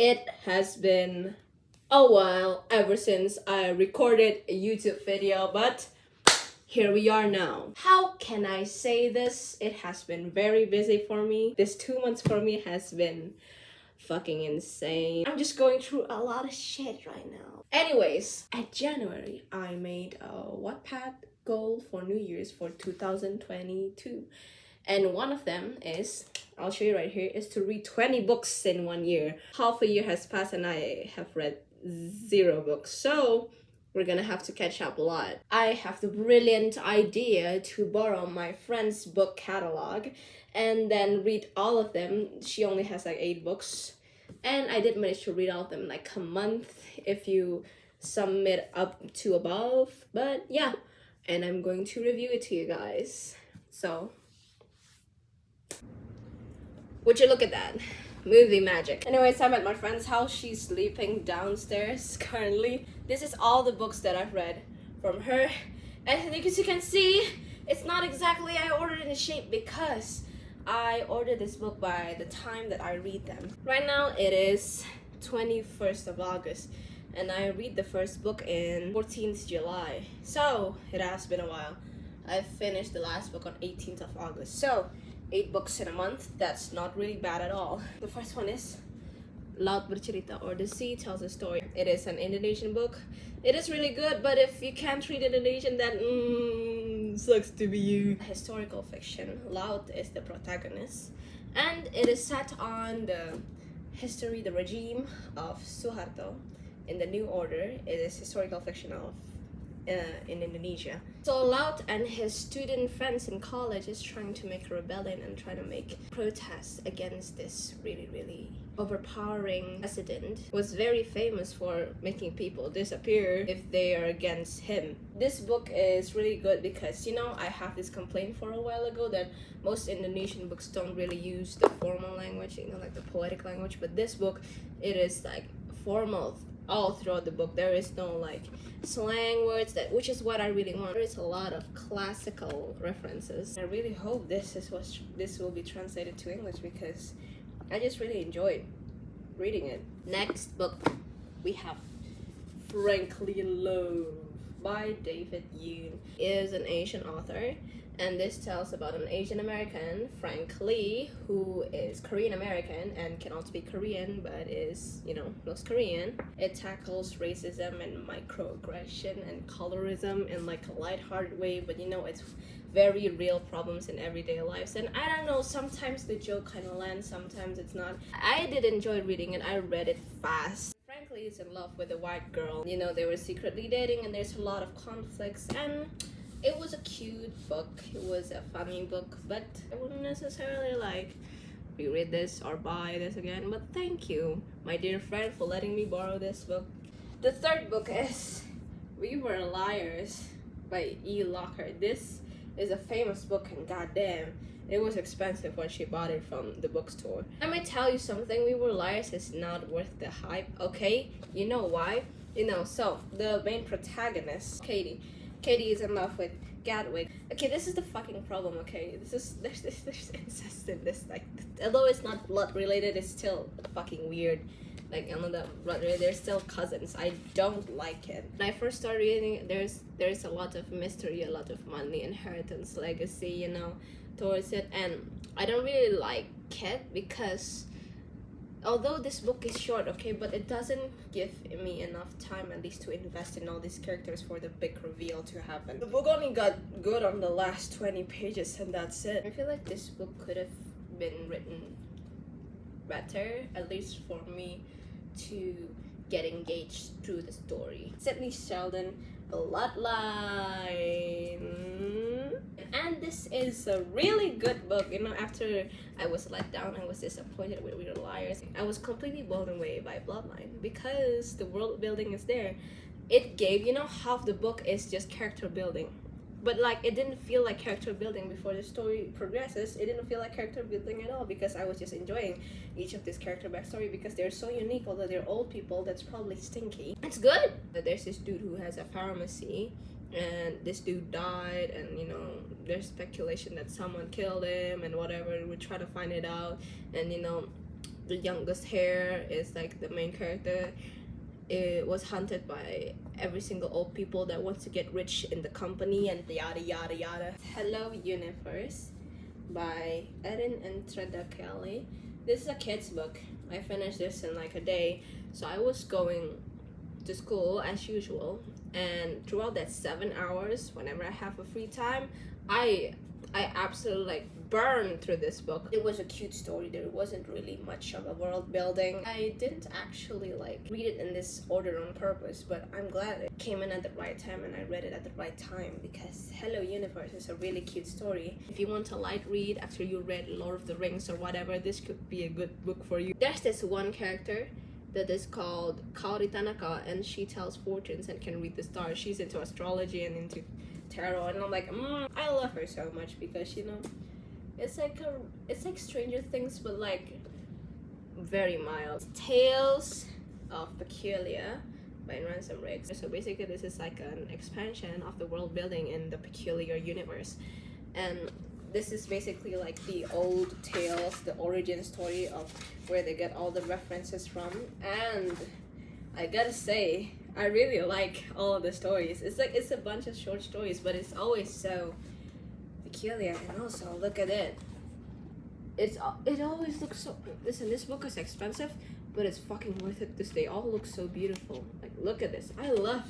It has been a while ever since I recorded a YouTube video, but here we are now. How can I say this? It has been very busy for me. This 2 months for me has been fucking insane. I'm just going through a lot of shit right now. Anyways, at January, I made a Wattpad goal for New Year's for 2022. And one of them is, I'll show you right here, is to read 20 books in 1 year. Half a year has passed and I have read 0 books. So we're gonna have to catch up a lot. I have the brilliant idea to borrow my friend's book catalog and then read all of them. She only has like 8 books. And I did manage to read all of them like a month if you sum it up to above. But yeah, and I'm going to review it to you guys. So would you look at that? Movie magic. Anyways, I'm at my friend's house. She's sleeping downstairs currently. This is all the books that I've read from her. And as you can see, it's not exactly I ordered in a shape because I ordered this book by the time that I read them. Right now it is 21st of August and I read the first book in 14th July. So it has been a while. I finished the last book on 18th of August. So 8 books in a month, that's not really bad at all. The first one is Laut Bercerita, or The Sea Tells a Story. It is an Indonesian book. It is really good, but if you can't read Indonesian, then sucks to be you. Historical fiction. Laut is the protagonist. And it is set on the history, the regime of Suharto in the New Order. It is historical fiction of in Indonesia. So Laut and his student friends in college is trying to make a rebellion and trying to make protests against this really overpowering president. Was very famous for making people disappear if they are against him. This book is really good because, you know, I have this complaint for a while ago that most Indonesian books don't really use the formal language, you know, like the poetic language, but this book, it is like formal all throughout the book. There is no like slang words, that which is what I really want. There is a lot of classical references. I really hope this is what this will be translated to English because I just really enjoyed reading it. Next book we have Frankly Love by David Yoon. He is an Asian author, and this tells about an Asian American, Frank Lee, who is Korean American and cannot speak Korean but is, you know, knows Korean. It tackles racism and microaggression and colorism in like a lighthearted way, but you know, it's very real problems in everyday lives. And I don't know, sometimes the joke kind of lands, sometimes it's not. I did enjoy reading it. I read it fast. Frankly, is in love with a white girl. You know, they were secretly dating and there's a lot of conflicts, and it was a cute book. It was a funny book, but I wouldn't necessarily like reread this or buy this again. But thank you, my dear friend, for letting me borrow this book. The third book is We Were Liars by E. Lockhart. This is a famous book, and goddamn, it was expensive when she bought it from the bookstore. Let me tell you something, We Were Liars is not worth the hype, okay? You know why? You know, so the main protagonist, Katie is in love with Gatwick. Okay, this is the fucking problem, okay? There's incest in this, like, although it's not blood related, it's still fucking weird. Like, I know that blood related, they're still cousins. I don't like it. When I first started reading it, there's a lot of mystery, a lot of money, inheritance, legacy, you know, towards it, and I don't really like it because although this book is short, okay, but it doesn't give me enough time at least to invest in all these characters for the big reveal to happen. The book only got good on the last 20 pages and that's it. I feel like this book could have been written better, at least for me to get engaged through the story. Sidney Sheldon, Bloodline. And this is a really good book. You know, after I was let down, I was disappointed with We Were Liars, I was completely blown away by Bloodline because the world building is there. It gave, you know, half the book is just character building, but like it didn't feel like character building before the story progresses. It didn't feel like character building at all because I was just enjoying each of this character backstory because they're so unique. Although they're old people, that's probably stinky. It's good. There's this dude who has a pharmacy and this dude died, and you know, there's speculation that someone killed him and whatever. We try to find it out, and you know, the youngest hair is like the main character. It was hunted by every single old people that wants to get rich in the company and yada yada yada. Hello Universe by Erin and Treda Kelly. This is a kid's book. I finished this in like a day. So I was going to school as usual, and throughout that 7 hours, whenever I have a free time, I absolutely like burned through this book. It was a cute story. There wasn't really much of a world building. I didn't actually like read it in this order on purpose, but I'm glad it came in at the right time and I read it at the right time, because Hello Universe is a really cute story. If you want a light read after you read Lord of the Rings or whatever, this could be a good book for you. There's this one character that is called Kaori Tanaka, and she tells fortunes and can read the stars. She's into astrology and into tarot, and I'm like, I love her so much, because you know, it's like Stranger Things, but like very mild. Tales of Peculiar by Ransom Riggs. So basically this is like an expansion of the world building in the Peculiar universe, and this is basically like the old tales, the origin story of where they get all the references from. And I gotta say, I really like all of the stories. It's a bunch of short stories, but it's always so peculiar. And also, look at it. It always looks so. Listen, this book is expensive, but it's fucking worth it because they all look so beautiful. Like, look at this. I love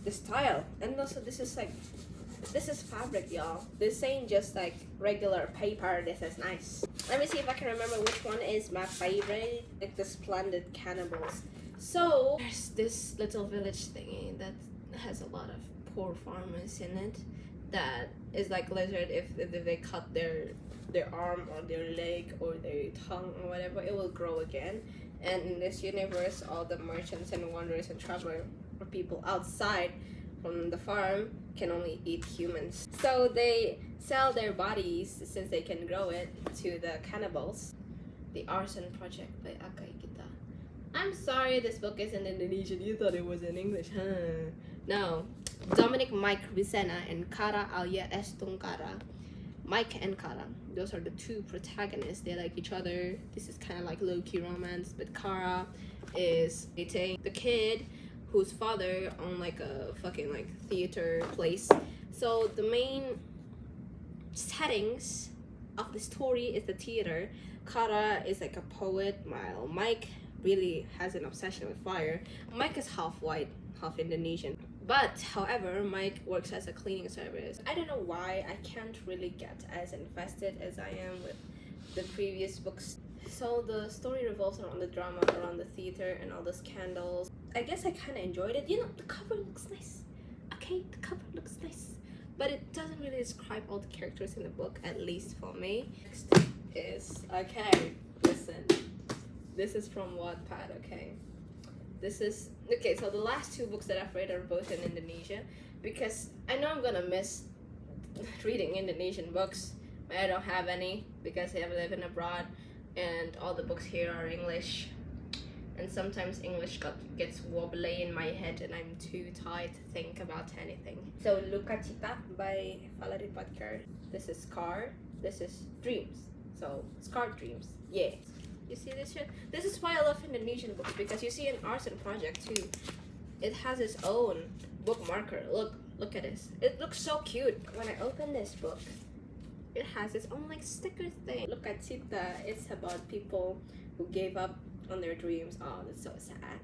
the style. And also, this is fabric, y'all. This ain't just like regular paper. This is nice. Let me see if I can remember which one is my favorite. Like the Splendid Cannibals. So there's this little village thingy that has a lot of poor farmers in it. That is like lizard. If they cut their arm or their leg or their tongue or whatever, it will grow again. And in this universe, all the merchants and wanderers and travelers or people outside from the farm can only eat humans. So they sell their bodies, since they can grow it, to the cannibals. The Arson Project by Acadar. I'm sorry this book is in Indonesian. You thought it was in English, huh? No. Dominic Mike Vicena and Kara Alia Estungkara. Mike and Kara, those are the two protagonists. They like each other. This is kind of like low-key romance, but Kara is dating the kid whose father owned like a fucking like theater place. So the main settings of the story is the theater. Kara is like a poet, while Mike really has an obsession with fire. Mike is half white, half Indonesian. But however, Mike works as a cleaning service. I don't know why I can't really get as invested as I am with the previous books. So the story revolves around the drama, around the theater and all the scandals. I guess I kind of enjoyed it. You know, the cover looks nice. Okay, the cover looks nice. But it doesn't really describe all the characters in the book, at least for me. Next is, okay, listen. This is from Wattpad, okay? Okay, so the last two books that I've read are both in Indonesia, because I know I'm gonna miss reading Indonesian books. I don't have any because I live in abroad, and all the books here are English. And sometimes English gets wobbly in my head and I'm too tired to think about anything. So Luka Cita by Valerie Patker. This is Scar. This is Dreams. So Scar Dreams. Yeah. You see this shit? This is why I love Indonesian books, because you see an Arson Project too. It has its own bookmarker. Look at this. It looks so cute. When I open this book, it has its own like sticker thing. Look at Cita. It's about people who gave up on their dreams. Oh, that's so sad.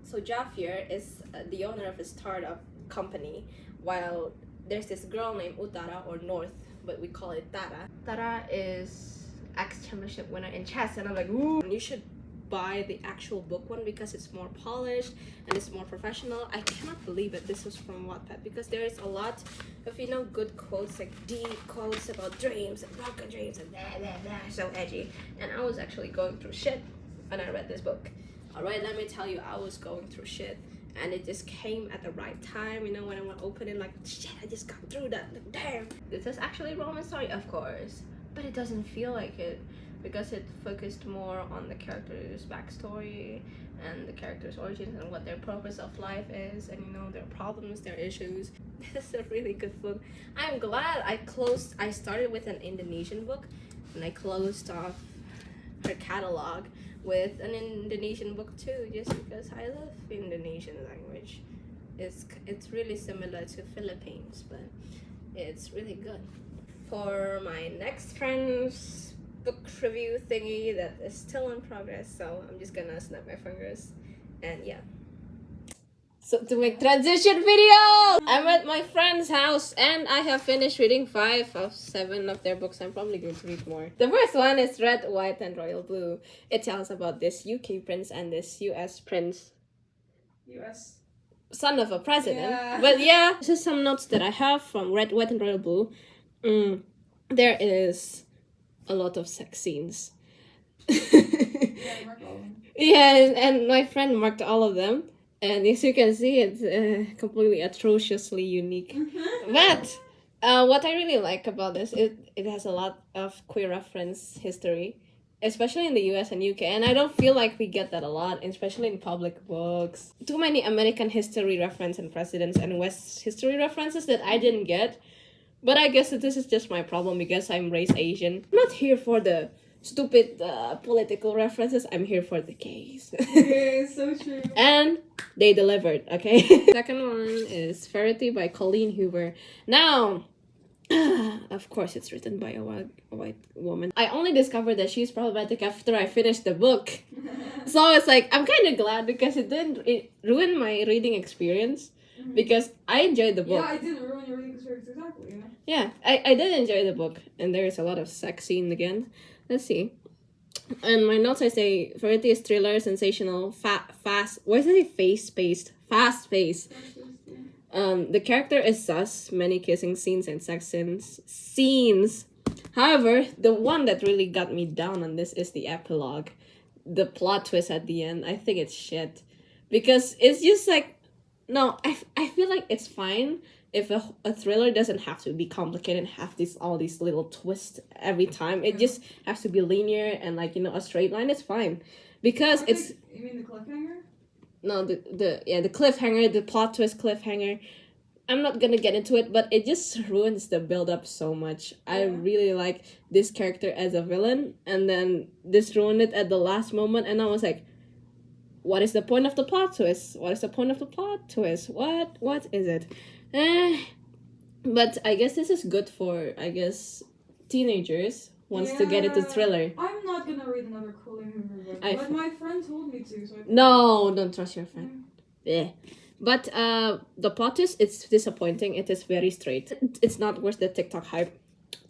So Jafir is the owner of a startup company, while there's this girl named Utara, or North, but we call it Tara. Tara is ex-championship winner in chess, and I'm like, ooh, you should buy the actual book one because it's more polished and it's more professional. I cannot believe it. This was from Wattpad, because there is a lot of, you know, good quotes, like deep quotes about dreams and broken dreams and blah blah blah, so edgy. And I was actually going through shit when I read this book. Alright, let me tell you, I was going through shit, and it just came at the right time, you know, when I went to open it, like, shit, I just got through that, like, damn. This is actually a romance story, of course, but it doesn't feel like it, because it focused more on the character's backstory and the character's origins and what their purpose of life is, and you know, their problems, their issues. This is a really good book. I'm glad I started with an Indonesian book and I closed off her catalog with an Indonesian book too, just because I love Indonesian language. It's really similar to Philippines, but it's really good. For my next friend's book review thingy that is still in progress, so I'm just gonna snap my fingers and yeah. So to make transition video, I'm at my friend's house and I have finished reading 5 of 7 of their books. I'm probably going to read more. The first one is Red, White, and Royal Blue. It tells about this UK prince and this US prince. US? Son of a president. Yeah. But yeah, this is some notes that I have from Red, White, and Royal Blue. There is a lot of sex scenes. Yeah, and my friend marked all of them. And as you can see, it's completely atrociously unique. But what I really like about this, it has a lot of queer reference history, especially in the US and UK. And I don't feel like we get that a lot, especially in public books. Too many American history reference and presidents and West history references that I didn't get. But I guess that this is just my problem because I'm raised Asian. I'm not here for the stupid political references. I'm here for the gays. Yeah, so true. And they delivered, okay? Second one is Verity by Colleen Hoover. Now, of course, it's written by a white woman. I only discovered that she's problematic after I finished the book. So it's like, I'm kind of glad because it ruin my reading experience. Because I enjoyed the book. Yeah, I didn't ruin your reading experience, exactly. Yeah, I did enjoy the book. And there's a lot of sex scene again. Let's see. And my notes I say, Verity is thriller, sensational, fast. Why is it fast-paced? Fast-paced. The character is sus, many kissing scenes and sex scenes. However, the one that really got me down on this is the epilogue. The plot twist at the end. I think it's shit. Because it's just like, no, I feel like it's fine if a thriller doesn't have to be complicated and have all these little twists every time. It just has to be linear and like, a straight line. It's fine. Because it's... You mean the cliffhanger? No, the cliffhanger, the plot twist cliffhanger. I'm not gonna get into it, but it just ruins the build-up so much. Yeah. I really like this character as a villain, and then this ruined it at the last moment, and I was like, what is the point of the plot twist? What is the point of the plot twist? What is it? But I guess this is good for, teenagers wants to get into thriller. I'm not gonna read another Colleen Hoover book, but my friend told me to, so No, don't trust your friend. Yeah. But the plot twist, it's disappointing. It is very straight. It's not worth the TikTok hype.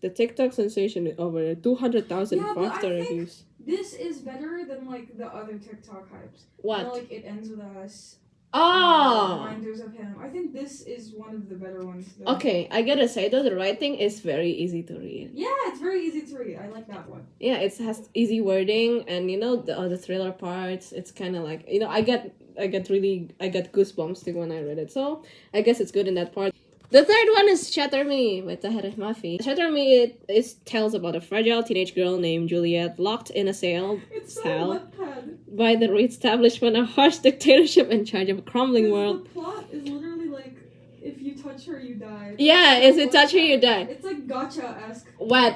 The TikTok sensation is over 200,000 5-star reviews. This is better than like the other TikTok hypes. What? Like It Ends With Us. Reminders of Him. I think this is one of the better ones. Though. Okay, I gotta say though, the writing is very easy to read. Yeah, it's very easy to read. I like that one. Yeah, it has easy wording, and the thriller parts. It's kind of like I get goosebumps too when I read it. So I guess it's good in that part. The third one is Shatter Me by Tahir Mafi. Shatter Me it tells about a fragile teenage girl named Juliet locked in a cell by the re-establishment of harsh dictatorship in charge of a crumbling world. The plot is literally like, if you touch her, you die. Yeah, if you touch her, you die. It's like gacha-esque.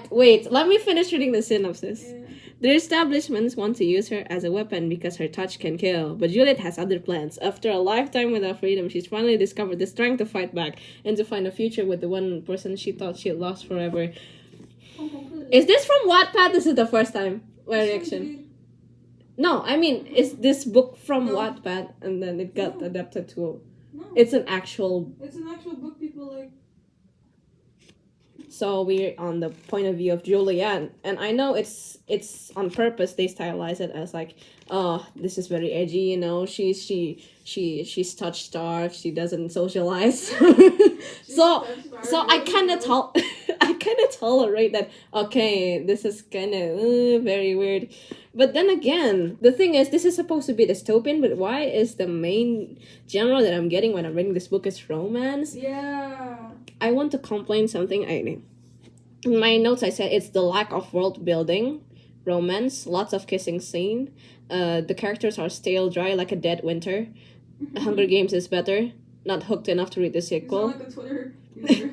Wait, let me finish reading the synopsis. Yeah. The establishments want to use her as a weapon because her touch can kill, but Juliet has other plans. After a lifetime without freedom, she's finally discovered the strength to fight back and to find a future with the one person she thought she had lost forever. Is this from Wattpad? This is the first time. My reaction. No, I mean, is this book from Wattpad and then it got adapted to... No. It's an actual book people like... So we're on the point of view of Juliet, and I know it's on purpose. They stylize it as like, oh, this is very edgy, she's touch starved. She doesn't socialize. so I kind of tolerate that. Okay, this is kind of very weird. But then again, the thing is, this is supposed to be dystopian, but why is the main genre that I'm getting when I'm reading this book is romance? Yeah. I want to complain something. In my notes, I said it's the lack of world building, romance, lots of kissing scene. The characters are stale, dry, like a dead winter. Hunger Games is better. Not hooked enough to read the sequel. Like a Twitter user.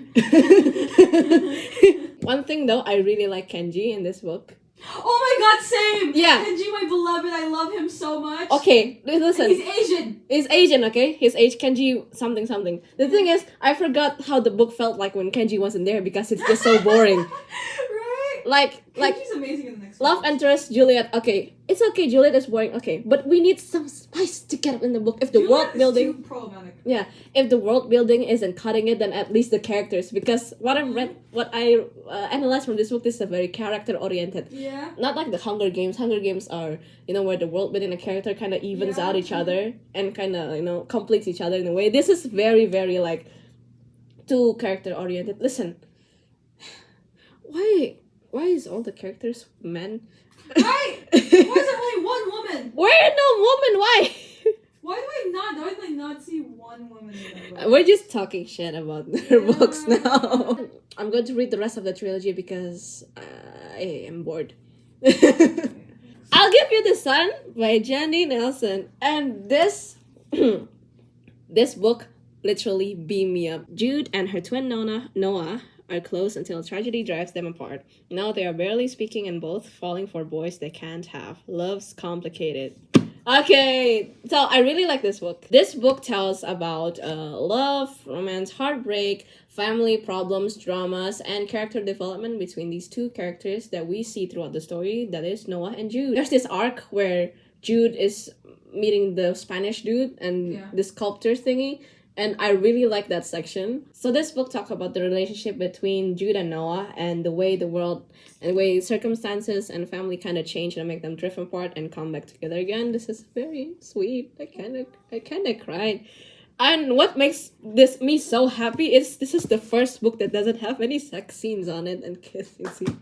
One thing though, I really like Kenji in this book. Oh my god, same! Yeah. Kenji, my beloved, I love him so much. Okay, listen. He's Asian. He's Asian, okay? His age Kenji something something. The thing is, I forgot how the book felt like when Kenji wasn't there because it's just so boring. Right? Like Kenji's amazing in the next love one. interest, Juliet, okay. It's okay, Juliet is boring, okay. But we need some spice to get in the book. If the Juliet world is building too problematic. Yeah, if the world building isn't cutting it, then at least the characters. Because what I analyzed from this book, this is a very character oriented. Yeah. Not like the Hunger Games. Hunger Games are, where the world building and the character kind of evens out each other and kind of, completes each other in a way. This is very, very like too character oriented. Listen, why is all the characters men? Right. Why is there only one woman? Where no woman? Why? Why do I not see one woman in that book? We're just talking shit about their books now. I'm going to read the rest of the trilogy because I am bored. I'll Give You the Sun by Jenny Nelson. And this this book literally beamed me up. Jude and her twin Noah are close until tragedy drives them apart. Now they are barely speaking and both falling for boys they can't have. Love's complicated. Okay, so I really like this book. This book tells about love, romance, heartbreak, family problems, dramas, and character development between these two characters that we see throughout the story, that is Noah and Jude. There's this arc where Jude is meeting the Spanish dude and the sculptor thingy, and I really like that section. So this book talks about the relationship between Jude and Noah and the way the world and the way circumstances and family kind of change and make them drift apart and come back together again. This is very sweet. I kind of cried. And what makes me so happy is this is the first book that doesn't have any sex scenes on it and kissing scenes.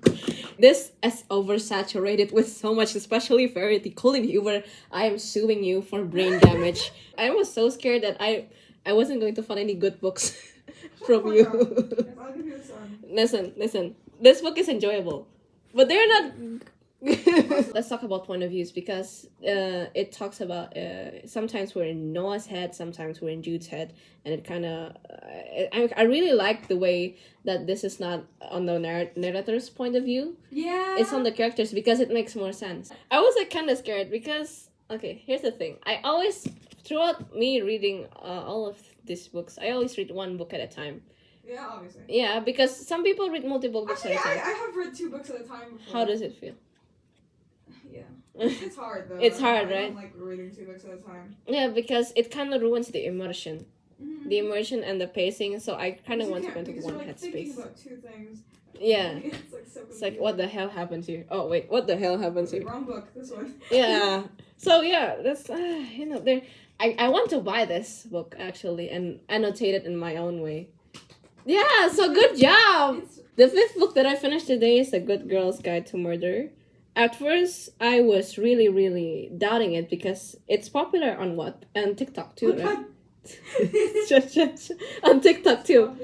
This is oversaturated with so much, especially Verity calling you where I am suing you for brain damage. I was so scared that I wasn't going to find any good books from you. Listen. This book is enjoyable. But they're not... Let's talk about point of views because it talks about sometimes we're in Noah's head, sometimes we're in Jude's head, and it kind of I really like the way that this is not on the narrator's point of view. Yeah, it's on the characters because it makes more sense. I was like kind of scared because here's the thing. I always throughout me reading all of these books, I always read one book at a time. Yeah, obviously. Yeah, because some people read multiple books Actually, at a time. I have read 2 books at a time before. How does it feel? Yeah. It's hard though. It's hard, right? I don't like reading 2 books at a time. Yeah, because it kind of ruins the immersion. Mm-hmm. The immersion and the pacing, so I kind of want to go into one headspace. Yeah. It's like so confusing. It's like, what the hell happened here? Oh, wait, what the hell happened here? Wrong book, this one. Yeah. So, yeah, that's, there. I want to buy this book, actually, and annotate it in my own way. Yeah, so good job! The 5th book that I finished today is A Good Girl's Guide to Murder. At first, I was really, really doubting it because it's popular on on TikTok too, right? On TikTok too.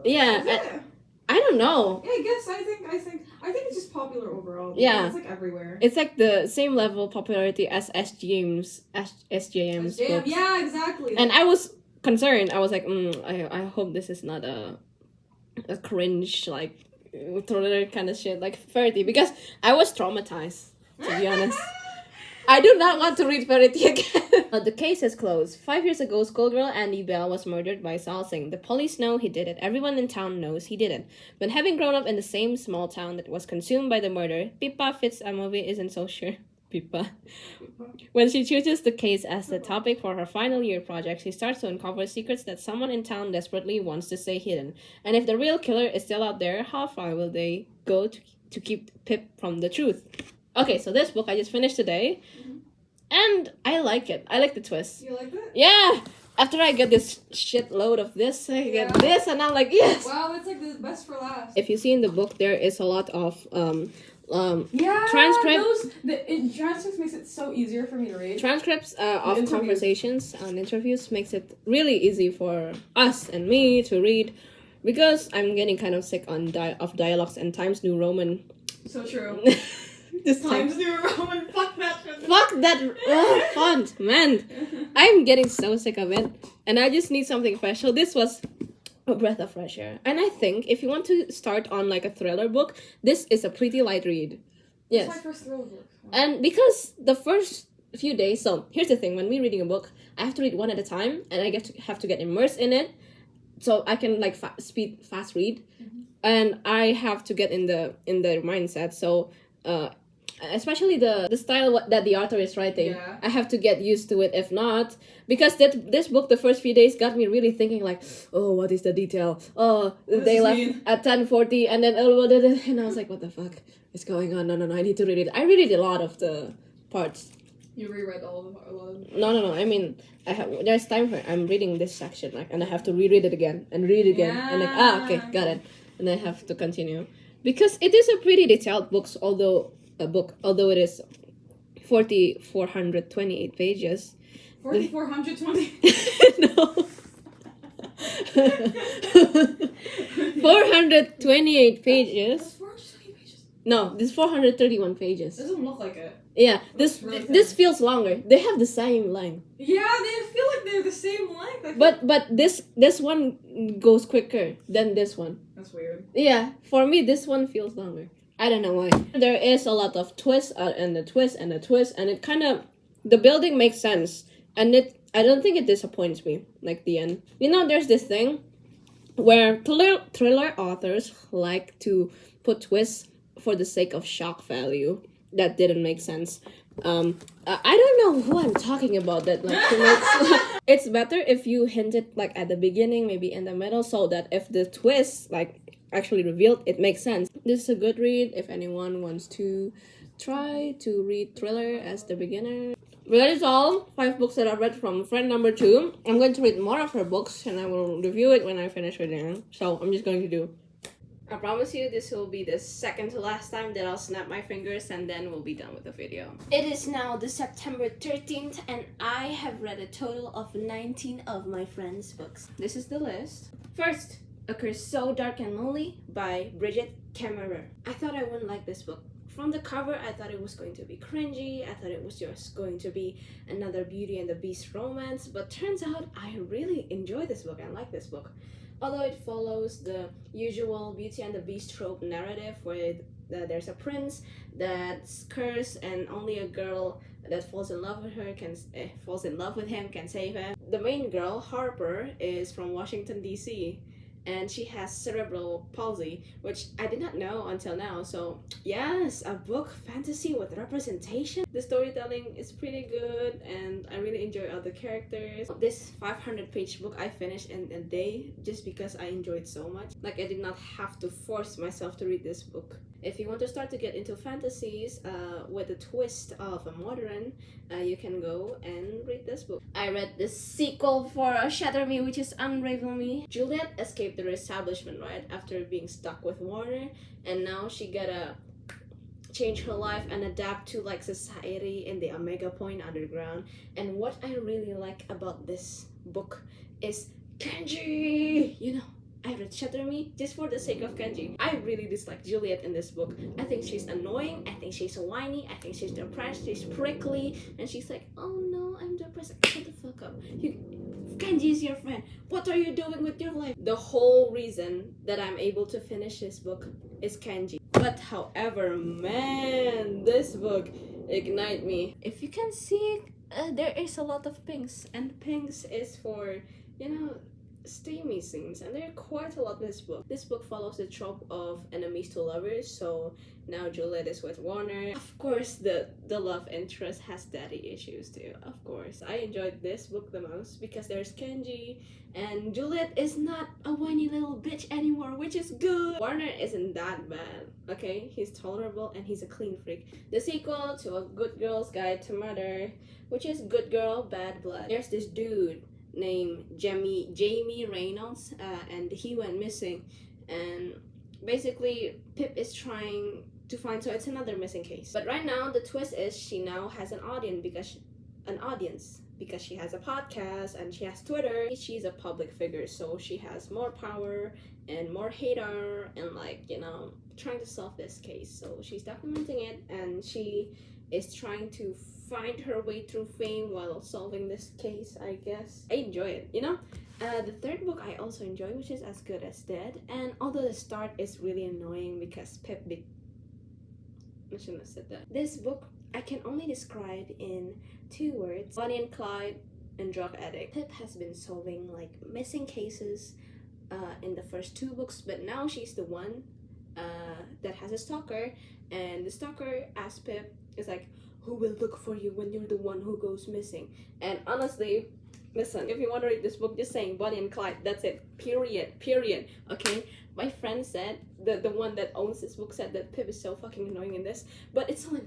Yeah, I don't know. Yeah, I think it's just popular overall. Yeah, it's like everywhere. It's like the same level of popularity as SJM's books. Yeah, exactly. And I was concerned. I was like, I hope this is not a cringe like thriller kind of shit like Verity, because I was traumatized, to be honest. I do not want to read Verity again. The case is closed. 5 years ago, schoolgirl Andy Bell was murdered by Sal Singh. The police know he did it. Everyone in town knows he did it. But having grown up in the same small town that was consumed by the murder, Pippa Fitz a movie isn't so sure. Pippa. When she chooses the case as the topic for her final year project, she starts to uncover secrets that someone in town desperately wants to stay hidden. And if the real killer is still out there, how far will they go to keep Pip from the truth? Okay, so this book I just finished today, and I like it. I like the twist. You liked it? Yeah! After I get this shitload of this, I get this, and I'm like, yes! Wow, it's like the best for last. If you see in the book, there is a lot of transcripts makes it so easier for me to read. Transcripts of conversations and interviews makes it really easy for us and me to read, because I'm getting kind of sick of dialogues and Times New Roman. So true. Times New Roman. Fuck that. Fuck that font, man. I'm getting so sick of it, and I just need something fresh. So this was a breath of fresh air. And I think if you want to start on like a thriller book, this is a pretty light read. Yes. That's my first thriller book. And because the first few days, so here's the thing: when we're reading a book, I have to read one at a time, and I have to get immersed in it, so I can like fast read, and I have to get in the mindset. So, especially the style that the author is writing, I have to get used to it. If not, because this book, the first few days got me really thinking like, oh, what is the detail? Oh, they left at 10:40, and then and I was like, what the fuck is going on? No, I need to read it. I read a lot of the parts. You reread all of a lot of them? No. I mean, there's time for I'm reading this section, like, and I have to reread it again and read it again, and like, okay, got it, and I have to continue because it is a pretty detailed book, although it is 4,428 pages. 4,420. No. 428 pages. That's 420 pages. No, this 431 pages. Doesn't look like it. Yeah, Really this feels longer. They have the same length. Yeah, they feel like they're the same length. But this one goes quicker than this one. That's weird. Yeah, for me this one feels longer. I don't know why. There is a lot of twists and a twist and a twist, and it kind of the building makes sense, and I don't think it disappoints me like the end. You know, there's this thing where thriller authors like to put twists for the sake of shock value that didn't make sense. I don't know who I'm talking about that like it's better if you hint it like at the beginning, maybe in the middle, so that if the twist like actually revealed, it makes sense. This is a good read if anyone wants to try to read thriller as the beginner. But that is all 5 books that I've read from friend number 2. I'm going to read more of her books and I will review it when I finish reading. So I'm just going to do. I promise you this will be the second to last time that I'll snap my fingers and then we'll be done with the video. It is now the September 13th and I have read a total of 19 of my friends' books. This is the list. First, A Curse So Dark and Lonely by Bridget Kemmerer. I thought I wouldn't like this book. From the cover, I thought it was going to be cringy. I thought it was just going to be another Beauty and the Beast romance. But turns out I really enjoy this book and like this book. Although it follows the usual Beauty and the Beast trope narrative where there's a prince that's cursed and only a girl that falls in love with him can save him. The main girl, Harper, is from Washington, D.C. and she has cerebral palsy, which I did not know until now. So yes, a book fantasy with representation. The storytelling is pretty good and I really enjoy all the characters. This 500-page book I finished in a day just because I enjoyed so much. Like I did not have to force myself to read this book. If you want to start to get into fantasies with a twist of a modern, you can go and read this book. I read the sequel for Shatter Me, which is Unravel Me. Juliet escaped the establishment right after being stuck with Warner, and now she gotta change her life and adapt to like society in the Omega Point underground. And what I really like about this book is Kenji. You know, I read Shatter Me just for the sake of Kenji. I really dislike Juliet in this book. I think she's annoying, I think she's whiny, I think she's depressed, she's prickly, and she's like, oh no, I'm depressed. Shut the fuck up. Kenji is your friend. What are you doing with your life? The whole reason that I'm able to finish this book is Kenji. But however, man, this book ignited me. If you can see, there is a lot of pinks, and pinks is for, you know, steamy scenes, and there are quite a lot in this book. This book follows the trope of enemies to lovers, so now Juliet is with Warner. Of course, the love interest has daddy issues too, of course. I enjoyed this book the most because there's Kenji, and Juliet is not a whiny little bitch anymore, which is good. Warner isn't that bad, okay? He's tolerable and he's a clean freak. The sequel to A Good Girl's Guide to Murder, which is Good Girl, Bad Blood. There's this dude named Jamie Reynolds, and he went missing, and basically Pip is trying to find, so it's another missing case. But right now the twist is she now has an audience because she has a podcast and she has Twitter. She's a public figure, so she has more power and more hater and like, you know, trying to solve this case. So she's documenting it and she is trying to find her way through fame while solving this case, I guess. I enjoy it, you know? The third book I also enjoy, which is As Good as Dead. And although the start is really annoying because Pip I shouldn't have said that. This book I can only describe in 2 words: Bonnie and Clyde and drug addict. Pip has been solving like missing cases in the first 2 books, but now she's the one that has a stalker, and the stalker asks Pip, is like, who will look for you when you're the one who goes missing? And honestly, listen, if you want to read this book, just saying Bonnie and Clyde, that's it, period, okay? My friend said, the one that owns this book said that Pip is so fucking annoying in this, but it's only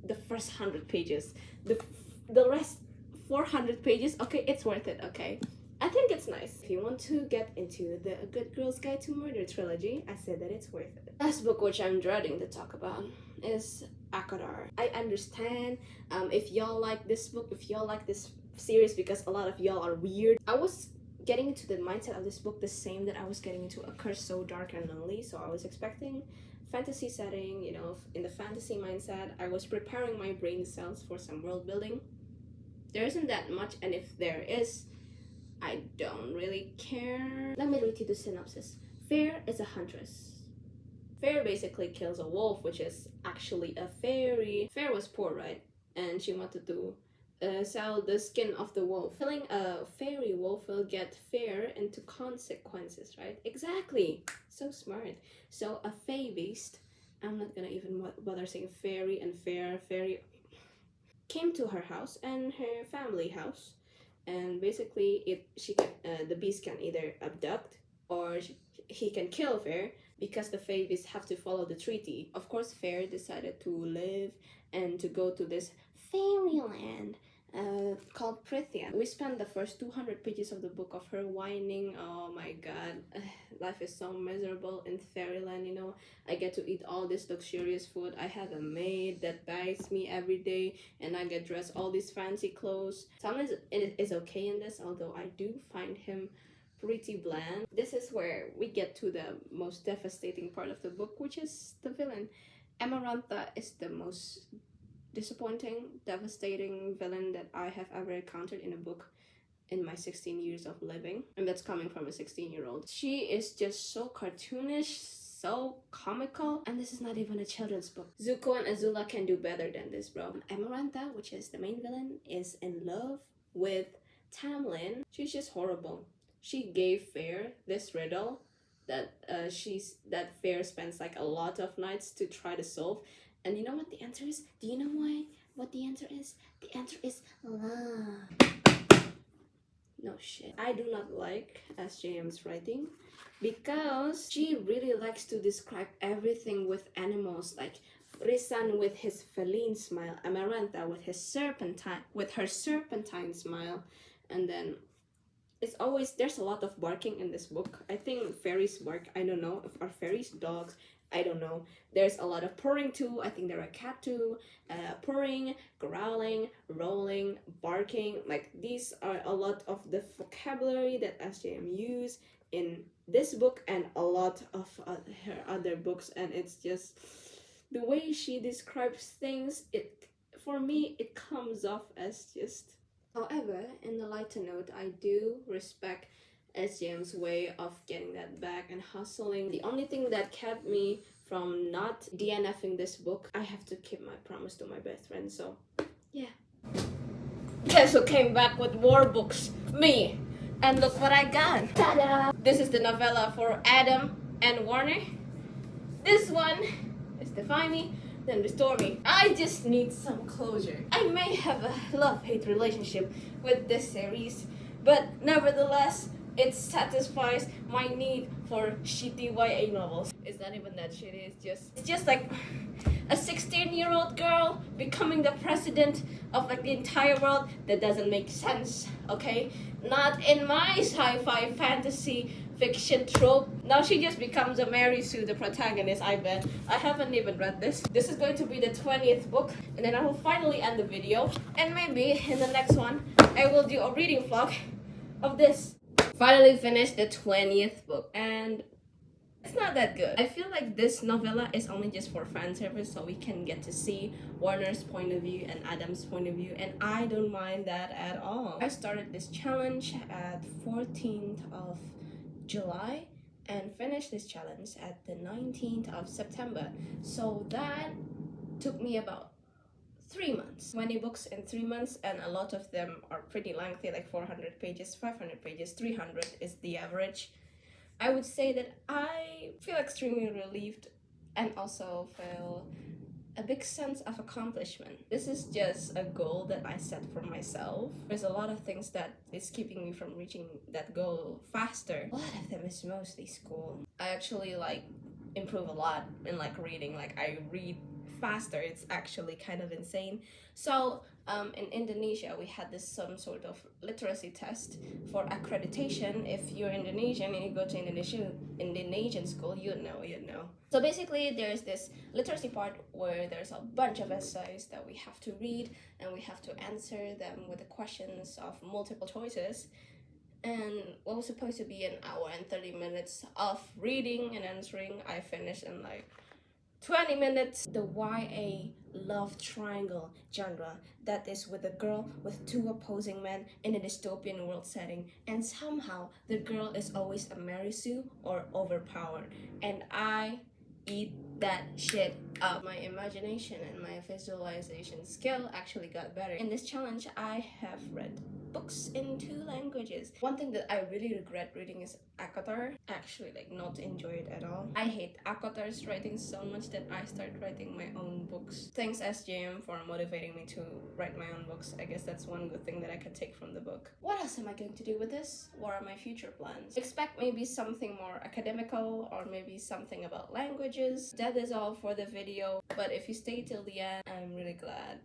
the first 100 pages. The rest 400 pages, okay, it's worth it, okay? I think it's nice. If you want to get into the A Good Girl's Guide to Murder trilogy, I said that it's worth it. Last book which I'm dreading to talk about is Acadar. I understand if y'all like this book, if y'all like this series, because a lot of y'all are weird. I was getting into the mindset of this book the same that I was getting into A Curse So Dark and Lonely, so I was expecting fantasy setting, you know, in the fantasy mindset. I was preparing my brain cells for some world building. There isn't that much, and if there is, I don't really care. Let me read you the synopsis. Fair is a huntress. Fair basically kills a wolf, which is actually a fairy. Fair was poor, right? And she wanted to sell the skin of the wolf. Killing a fairy wolf will get Fair into consequences, right? Exactly. So smart. So a fae beast, I'm not gonna even bother saying fairy and fairy, came to her house and her family house. And basically, the beast can either abduct or he can kill Fair, because the fae beasts have to follow the treaty. Of course, Fair decided to live and to go to this fairyland called Prithia. We spent the first 200 pages of the book of her whining, oh my god, life is so miserable in fairyland, you know, I get to eat all this luxurious food, I have a maid that bathes me every day, and I get dressed all these fancy clothes. Sam is okay in this, although I do find him pretty bland. This is where we get to the most devastating part of the book, which is the villain. Amarantha is the most disappointing, devastating villain that I have ever encountered in a book in my 16 years of living, and that's coming from a 16-year-old. She is just so cartoonish, so comical, and this is not even a children's book. Zuko and Azula can do better than this, bro. Amarantha, which is the main villain, is in love with Tamlin. She's just horrible. She gave Fair this riddle that Fair spends like a lot of nights to try to solve. And you know what the answer is? Do you know what the answer is? The answer is love. No shit. I do not like SJM's writing because she really likes to describe everything with animals, like Risan with his feline smile, Amarantha with her serpentine smile, and then it's always, there's a lot of barking in this book. I think fairies bark. I don't know if are fairies dogs. I don't know. There's a lot of purring too. I think there are cat too. Purring, growling, rolling, barking. Like, these are a lot of the vocabulary that SJM use in this book and a lot of her other books. And it's just the way she describes things. For me, it comes off as just. However, in the lighter note, I do respect SJM's way of getting that back and hustling. The only thing that kept me from not DNFing this book, I have to keep my promise to my best friend, so yeah. Guess who came back with war books? Me! And look what I got! Ta-da! This is the novella for Adam and Warner. This one is Defy Me, then Restore Me. I just need some closure. I may have a love-hate relationship with this series, but nevertheless, it satisfies my need for shitty YA novels. It's not even that shitty, it's just like a 16-year-old girl becoming the president of like the entire world. That doesn't make sense, okay? Not in my sci-fi fantasy fiction trope. Now she just becomes a Mary Sue, the protagonist, I bet. I haven't even read this. This is going to be the 20th book, and then I will finally end the video. And maybe in the next one, I will do a reading vlog of this. Finally finished the 20th book, and it's not that good. I feel like this novella is only just for fan service, so we can get to see Warner's point of view and Adam's point of view, and I don't mind that at all. I started this challenge at 14th of July and finished this challenge at the 19th of September. So that took me about 3 months. 20 books in 3 months, and a lot of them are pretty lengthy, like 400 pages, 500 pages, 300 is the average. I would say that I feel extremely relieved and also feel a big sense of accomplishment. This is just a goal that I set for myself. There's a lot of things that is keeping me from reaching that goal faster. A lot of them is mostly school. I actually like improve a lot in like reading. Like I read faster. It's actually kind of insane. So in Indonesia, we had this some sort of literacy test for accreditation. If you're Indonesian and you go to Indonesian school, you know. So basically, there's this literacy part where there's a bunch of essays that we have to read, and we have to answer them with the questions of multiple choices. And what was supposed to be an hour and 30 minutes of reading and answering, I finished in like 20 minutes. The YA love triangle genre that is with a girl with two opposing men in a dystopian world setting, and somehow the girl is always a Mary Sue or overpowered, and I eat that shit up. My imagination and my visualization skill actually got better. In this challenge, I have read books in 2 languages. One thing that I really regret reading is Acadar. Actually, like, not enjoy it at all. I hate Akadar's writing so much that I start writing my own books. Thanks SJM for motivating me to write my own books. I guess that's one good thing that I could take from the book. What else am I going to do with this? What are my future plans? Expect maybe something more academical, or maybe something about languages. That is all for the video, but if you stay till the end, I'm really glad.